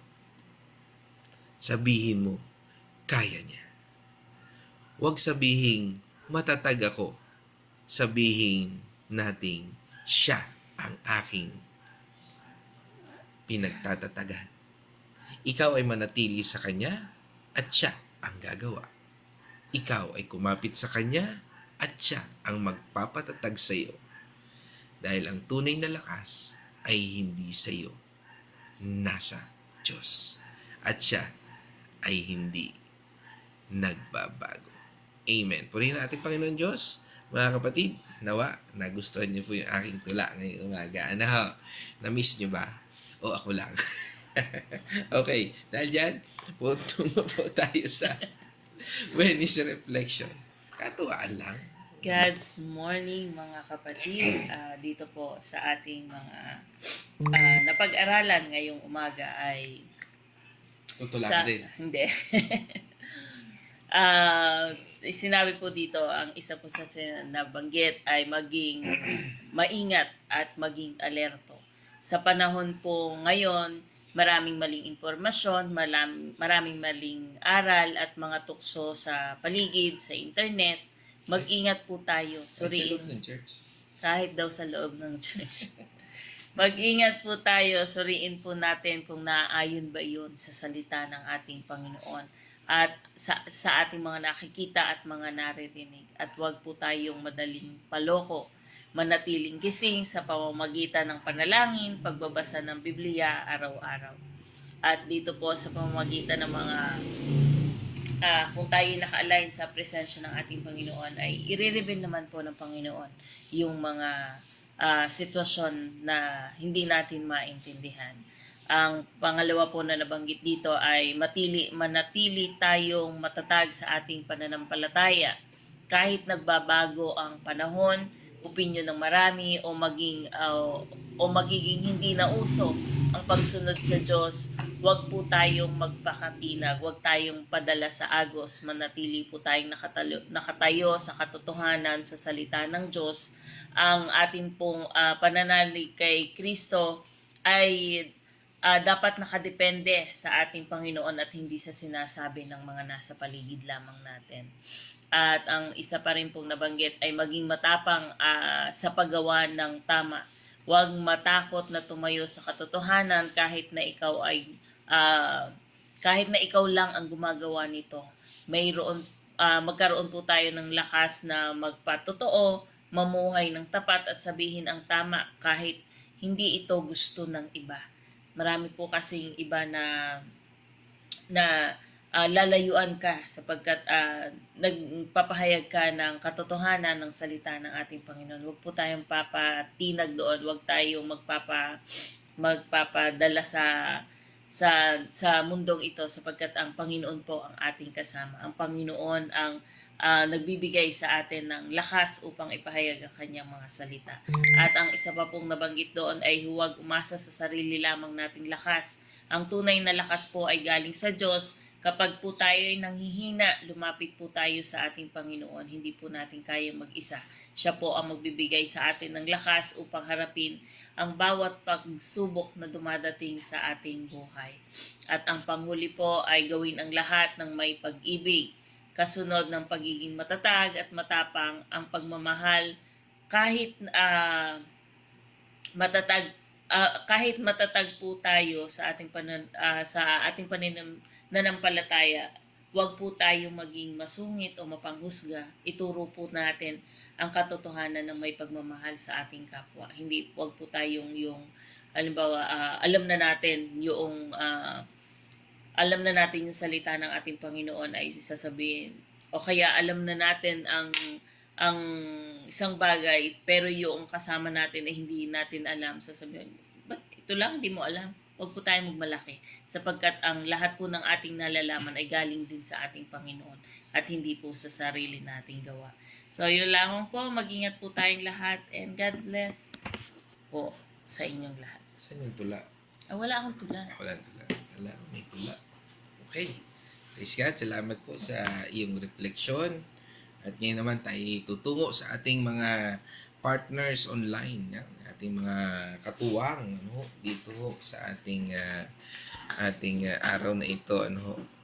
Sabihin mo, kaya niya. Huwag sabihin, matatag ako. Sabihin nating, siya ang aking pinagtatatagan. Ikaw ay manatili sa kanya at siya ang gagawa. Ikaw ay kumapit sa kanya at siya ang magpapatatag sa iyo. Dahil ang tunay na lakas ay hindi sa iyo, nasa Diyos. At siya ay hindi nagbabago. Amen. Purihin natin Panginoon Diyos. Mga kapatid, nawa, nagustuhan niyo po yung aking tula ngayong umaga. Ano ho? Na-miss niyo ba? O ako lang? Okay, dahil dyan, tungo po tayo sa Wednesday Reflection. Katuwaan lang. God's morning mga kapatid. Dito po sa ating mga napag-aralan ngayong umaga ay Tutula ka din. Hindi. Sinabi po dito, ang isa po sa nabanggit ay maging maingat at maging alerto. Sa panahon po ngayon, maraming maling impormasyon, maraming maling aral at mga tukso sa paligid, sa internet. Mag-ingat po tayo. Suriin. Ng church. Kahit daw sa loob ng church. Mag-ingat po tayo, suriin po natin kung naaayon ba iyon sa salita ng ating Panginoon at sa ating mga nakikita at mga naririnig. At huwag po tayong madaling paloko, manatiling gising sa pamamagitan ng panalangin, pagbabasa ng Biblia araw-araw. At dito po sa pamamagitan ng mga kung tayo naka-align sa presensya ng ating Panginoon, ay i-reveal naman po ng Panginoon yung mga sitwasyon na hindi natin maintindihan. Ang pangalawa po na nabanggit dito ay manatili tayong matatag sa ating pananampalataya. Kahit nagbabago ang panahon, opinyon ng marami o magiging hindi na uso ang pagsunod sa Diyos, huwag po tayong magpakatinag, huwag tayong padala sa agos, manatili po tayong nakatayo sa katotohanan sa salita ng Diyos. Ang ating pong pananalig kay Kristo ay dapat nakadepende sa ating Panginoon at hindi sa sinasabi ng mga nasa paligid lamang natin. At ang isa pa rin pong nabanggit ay maging matapang sa paggawa ng tama. Huwag matakot na tumayo sa katotohanan kahit na ikaw ay kahit na ikaw lang ang gumagawa nito, magkaroon po tayo ng lakas na magpatotoo, mamuhay ng tapat at sabihin ang tama kahit hindi ito gusto ng iba. Marami po kasing iba na lalayuan ka sapagkat nagpapahayag ka ng katotohanan ng salita ng ating Panginoon. Huwag po tayong papatinag doon, huwag tayong magpapadala sa mundong ito sapagkat ang Panginoon po ang ating kasama. Ang Panginoon ang nagbibigay sa atin ng lakas upang ipahayag ang kanyang mga salita. At ang isa pa pong nabanggit doon ay huwag umasa sa sarili lamang nating lakas. Ang tunay na lakas po ay galing sa Diyos. Kapag po tayo ay nanghihina, lumapit po tayo sa ating Panginoon. Hindi po natin kaya mag-isa. Siya po ang magbibigay sa atin ng lakas upang harapin ang bawat pagsubok na dumadating sa ating buhay. At ang panghuli po ay gawin ang lahat ng may pag-ibig. Kasunod ng pagiging matatag at matapang ang pagmamahal kahit matatag po tayo sa ating pananampalataya, huwag po tayo maging masungit o mapanghusga. Ituro po natin ang katotohanan ng may pagmamahal sa ating kapwa. Huwag po tayong halimbawa, alam na natin yung salita ng ating Panginoon ay sasabihin, o kaya alam na natin ang isang bagay, pero yung kasama natin ay hindi natin alam, sasabihin, ba't ito lang, hindi mo alam? Huwag po tayong magmalaki sapagkat ang lahat po ng ating nalalaman ay galing din sa ating Panginoon at hindi po sa sarili nating gawa. So, yun lamang po. Mag-ingat po tayong lahat and God bless po sa inyong lahat. Saan yung tula? Wala akong tula. Wala tula. Wala, may tula. Okay. Praise God. Salamat po sa iyong refleksyon. At ngayon naman tayo tutungo sa ating mga partners online. Yan. Ating mga katuwang dito sa ating araw na ito.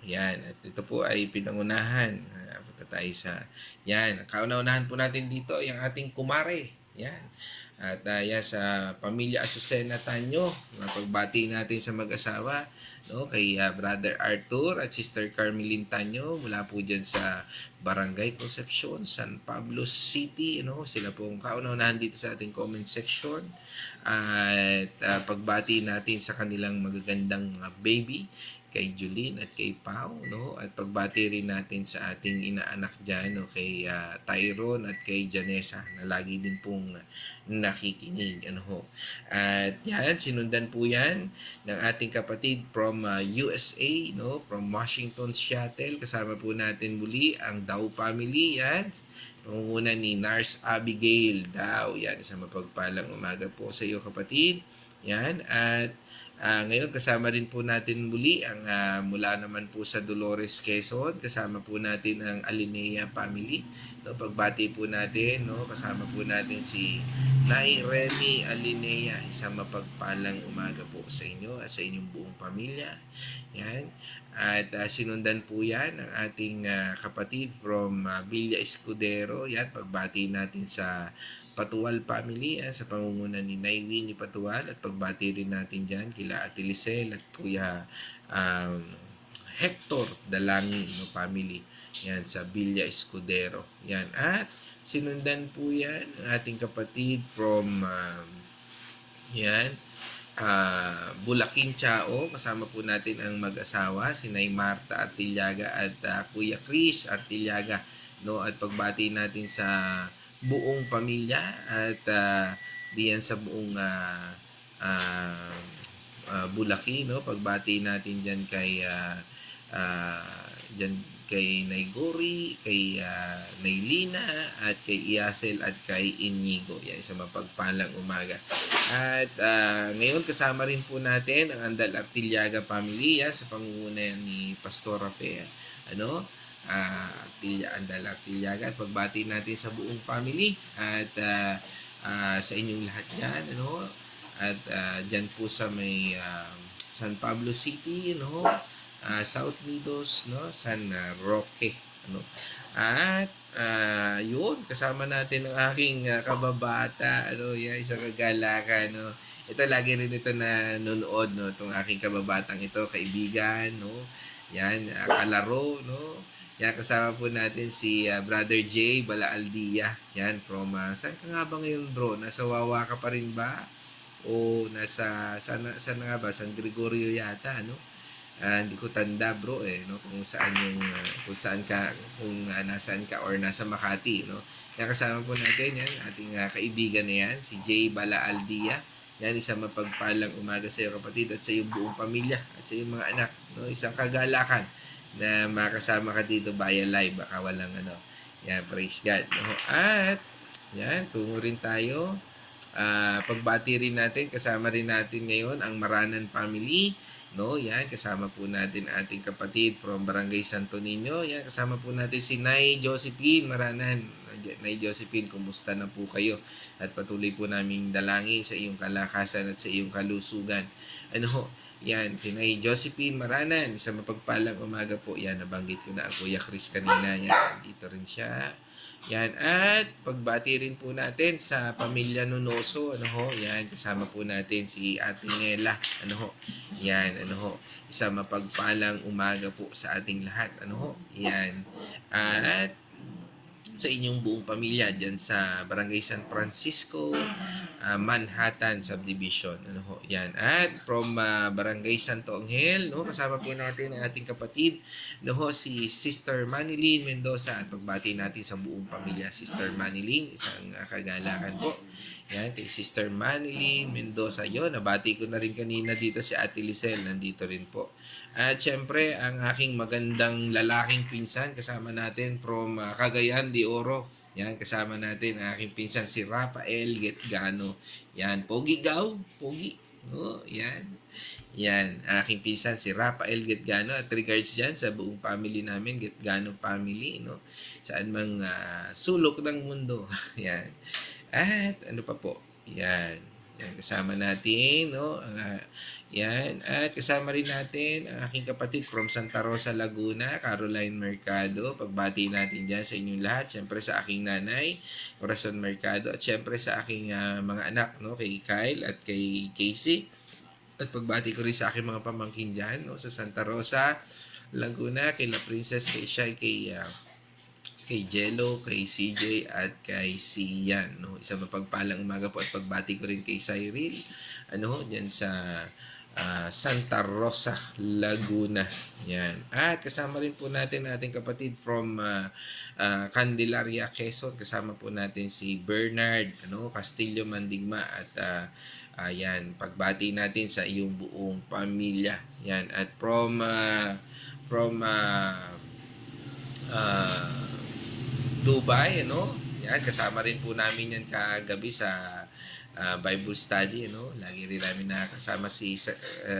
Yan. At ito po ay pinangunahan. Punta tayo sa yan. Kauna-unahan po natin dito yung ating kumare. Yan. At yan sa pamilya Azucena Tanyo. Pagbati natin sa mag-asawa. Kay Brother Arthur at Sister Carmelyn Tanyo mula po dyan sa Barangay Concepcion, San Pablo City. Sila po ang kauna-unahan dito sa ating comment section. At pagbati natin sa kanilang magagandang baby, kay Julene at kay Pau, at pagbati rin natin sa ating inaanak dyan, kay Tyrone at kay Janessa na lagi din pong nakikinig. At yan, sinundan po yan ng ating kapatid from USA, from Washington, Seattle. Kasama po natin muli ang Daw family, yan. Pangunguna ni Nurse Abigail Daw, yan. Sa mapagpalang umaga po sa iyo, kapatid. Yan, at ngayon kasama rin po natin muli ang mula naman po sa Dolores, Quezon. Kasama po natin ang Alinea family. Pagbati po natin, kasama po natin si Nay Remy Alinea. Isang mapagpalang umaga po sa inyo at sa inyong buong pamilya. Yan. At sinundan po yan ang ating kapatid from Villa Escudero. Yan, pagbati natin sa Patual family, sa pangunguna ni Naywin ni Patual, at pagbati rin natin dyan kila Ate Lisel at Kuya Hector Dalangi family, yan sa Villa Escudero. Yan, at sinundan po yan ang ating kapatid from Bulakin Chao. Kasama po natin ang mag-asawa si Nay Marta Artillaga at Kuya Chris Artillaga, at pagbati natin sa buong pamilya at diyan sa buong Bulaki, pagbati natin diyan kay Nay Gori, kay Naylina at kay Iasel at kay Inigo. Yan, sa mapagpalang umaga. At ngayon kasama rin po natin ang Andal Artillaga family, sa pangunguna ni Pastor Rafael. Andal Artillaga, at pagbati natin sa buong family at sa inyong lahat dyan, at dyan po sa may San Pablo City, South Meadows, San Roque, at yun, kasama natin ang aking kababata, isang kagalakan, Ito lagi rin ito na nanonood, itong aking kababatang ito, kaibigan, Yan, kalaro, no? Yan, kasama po natin si Brother J. Balaaldia. Yan, from, saan ka nga ba ngayon bro? Nasa Wawa ka pa rin ba? O nasa, saan na nga ba? San Gregorio yata, no? Hindi ko tanda bro no, kung saan yung kung saan ka, kung nasaan ka or nasa Makati, no. Kaya kasama po natin yan ating kaibigan na yan, si Jay Balaaldia. Yan, isang mapagpalang umaga sa iyo kapatid at sa iyong buong pamilya at sa iyong mga anak, no. Isang kagalakan na makasama ka dito via live, baka walang ano. Yan, praise God, no. At yan, tungo rin tayo. Pagbati rin natin, kasama rin natin ngayon ang Maranan family. No, yan, kasama po natin ating kapatid from Barangay Santo Niño. Yan, kasama po natin si Nay Josephine Maranan. Nay Josephine, kumusta na po kayo? At patuloy po naming dalangin sa iyong kalakasan at sa iyong kalusugan. Ano, yan, si Nay Josephine Maranan, isang mapagpalang umaga po. Yan, nabanggit ko na ang Kuya Chris kanina. Yan, dito rin siya. Yan, at pagbati rin po natin sa pamilya Nunoso, ano ho, yan, kasama po natin si Ate Nela, ano ho, yan, ano ho, isang mapagpalang umaga po sa ating lahat, ano ho, yan, at sa inyong buong pamilya dyan sa Barangay San Francisco, Manhattan Subdivision. Ano ho, yan. At from Barangay Santo Angel, no, kasama po natin ang ating kapatid, no ho, si Sister Manilyn Mendoza. At pagbati natin sa buong pamilya, Sister Manilyn, isang kagalakan po. Yan, kay Sister Manilyn Mendoza. Yun, nabati ko na rin kanina dito si Ate Lisel, nandito rin po. At syempre, ang aking magandang lalaking pinsan, kasama natin from Cagayan de Oro. Yan, kasama natin ang aking pinsan si Rafael Getgano. Yan, pogi gaw, pogi. Oh, yan. Yan, aking pinsan si Rafael Getgano. At regards dyan sa buong family namin, Getgano family, no? Saan mang sulok ng mundo. Yan. At ano pa po? Yan. Yan, kasama natin, no? Yan. At kasama rin natin ang aking kapatid from Santa Rosa, Laguna, Caroline Mercado. Pagbati natin dyan sa inyong lahat. Siyempre sa aking nanay, Corazon Mercado. At siyempre sa aking mga anak, no? Kay Kyle at kay Casey. At pagbati ko rin sa aking mga pamangkin dyan, no? Sa Santa Rosa, Laguna, kay La Princess, kay Shai, kay Jello, kay CJ, at kay Sian, no? Isang mapagpalang umaga po at pagbati ko rin kay Cyril, ano, dyan sa Santa Rosa, Laguna. Yan. At kasama rin po natin ating kapatid from Candelaria, Quezon. Kasama po natin si Bernard, ano, Castillo Mandigma. At ayan, pagbati natin sa iyong buong pamilya. Yan. At from Dubai, ano? Yan, kasama rin po namin yan kagabi sa Bible study, no? Lagi rin namin nakasama si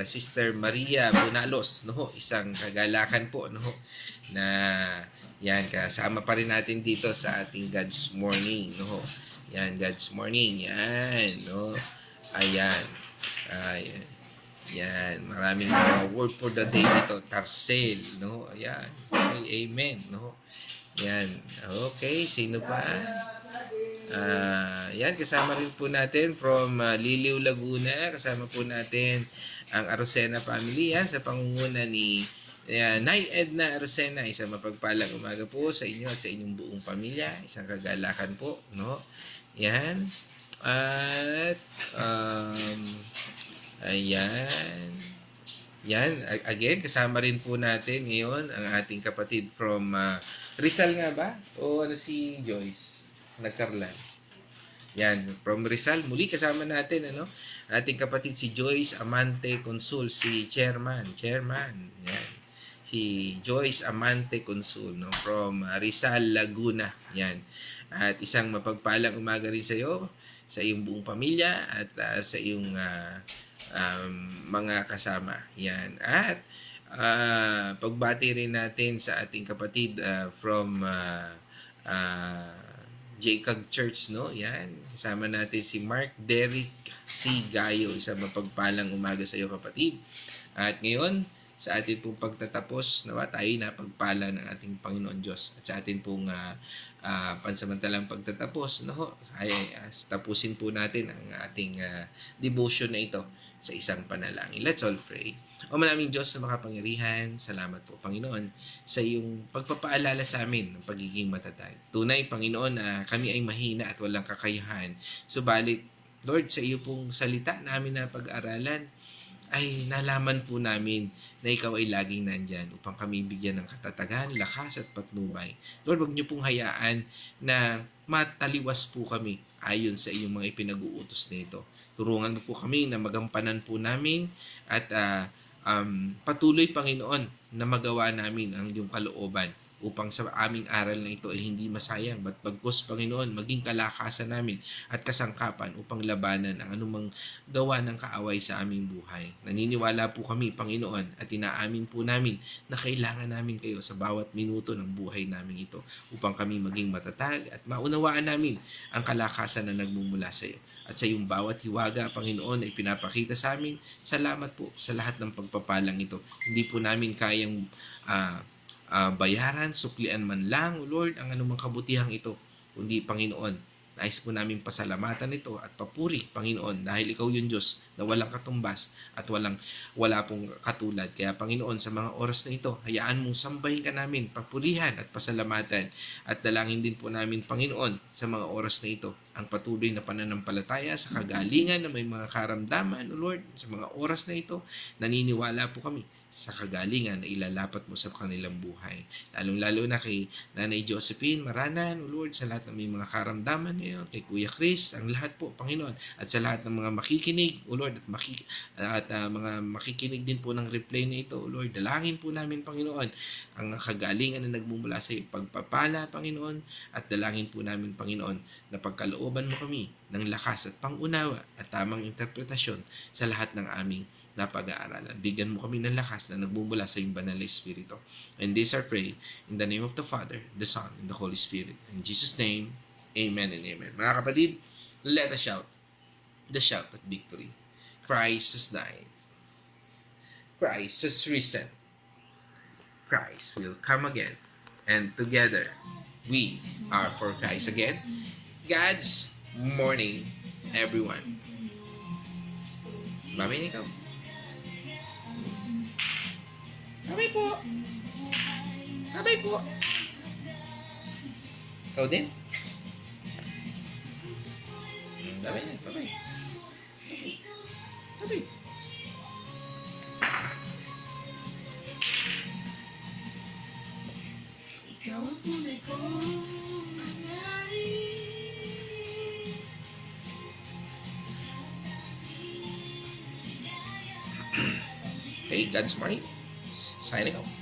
Sister Maria Bunalos, no? Isang kagalakan po, no? Na yan, kasama pa rin natin dito sa ating God's Morning, no? Yan, God's Morning, yan, no? Ayan. Ayan. Yan, maraming word for the day dito, Tarsel, no? Ayan. Okay, amen, no? Yan. Okay, sino pa? Yan, kasama rin po natin from Liliw, Laguna. Kasama po natin ang Arosena family, yan, sa pangunguna ni Nay Edna Arosena. Isang mapagpalang umaga po sa inyo at sa inyong buong pamilya. Isang kagalakan po, no? Yan. At ayan. Yan, again, kasama rin po natin ngayon ang ating kapatid from Rizal nga ba? O ano si Joyce? Nagkarlan. Yan, from Rizal. Muli kasama natin, ano? Ating kapatid si Joyce Amante Consul, si Chairman. Yan. Si Joyce Amante Consul, no? From Rizal, Laguna. Yan. At isang mapagpalang umaga rin sa iyo, sa iyong buong pamilya at sa iyong mga kasama. Yan. At pagbati rin natin sa ating kapatid from Jacob Church, no? Yan. Kasama natin si Mark Derrick C. Gayo. Isang mapagpalang umaga sa iyo, kapatid. At ngayon, sa atin pong pagtatapos, nawa tayo na pagpala ng ating Panginoon Diyos. At sa atin pong pansamantalang pagtatapos, no? Ay, tapusin po natin ang ating devotion na ito sa isang panalangin. Let's all pray. O maraming Diyos na makapangyarihan, salamat po Panginoon sa iyong pagpapaalala sa amin ng pagiging matatag. Tunay Panginoon na kami ay mahina at walang kakayahan. Subalit Lord, sa iyo pong salita namin na pag-aralan ay nalaman po namin na ikaw ay laging nandyan upang kami bigyan ng katatagan, lakas at patnubay. Lord, wag niyo pong hayaan na mataliwas po kami ayon sa iyong mga ipinag-uutos nito. Turungan mo po kami na magampanan po namin at patuloy, Panginoon, na magawa namin ang iyong kalooban upang sa aming aral na ito ay hindi masayang, but bagkus, Panginoon, maging kalakasan namin at kasangkapan upang labanan ang anumang gawa ng kaaway sa aming buhay. Naniniwala po kami, Panginoon, at inaamin po namin na kailangan namin kayo sa bawat minuto ng buhay namin ito upang kami maging matatag at maunawaan namin ang kalakasan na nagmumula sa iyo. At sa iyong bawat hiwaga, Panginoon, ay pinapakita sa amin, salamat po sa lahat ng pagpapalang ito. Hindi po namin kayang bayaran, suklian man lang, O Lord, ang anumang kabutihang ito. Kundi, Panginoon, nais po namin pasalamatan ito at papuri, Panginoon, dahil ikaw yung Diyos na walang katumbas at wala pong katulad. Kaya, Panginoon, sa mga oras na ito, hayaan mong sambahin ka namin, papurihan at pasalamatan. At dalangin din po namin, Panginoon, sa mga oras na ito, ang patuloy na pananampalataya sa kagalingan na may mga karamdaman, O Lord, sa mga oras na ito, naniniwala po kami sa kagalingan na ilalapat mo sa kanilang buhay. Lalong-lalo na kay Nanay Josephine Maranan, O Lord, sa lahat ng may mga karamdaman ngayon, kay Kuya Chris, ang lahat po, Panginoon, at sa lahat ng mga makikinig, O Lord, at mga makikinig din po ng replay na ito, O Lord, dalangin po namin, Panginoon, ang kagalingan na nagmumula sa iyo, pagpapala, Panginoon, at dalangin po namin, Panginoon, na pagkalooban mo kami ng lakas at pangunawa at tamang interpretasyon sa lahat ng aming na pag-aaralan. Bigyan mo kami ng lakas na nagbumula sa iyong banal na Espiritu. And this I pray in the name of the Father, the Son, and the Holy Spirit. In Jesus' name, Amen and Amen. Mga kapatid, let us shout the shout of victory. Christ has died. Christ has risen. Christ will come again. And together, we are for Christ again. God's morning, everyone. Babay ikaw. Babay po. Babay po. Ikaw din? Babay din. Babay. Babay. Ikaw ang tunay kong nangyari. Okay, God's morning. Signing off.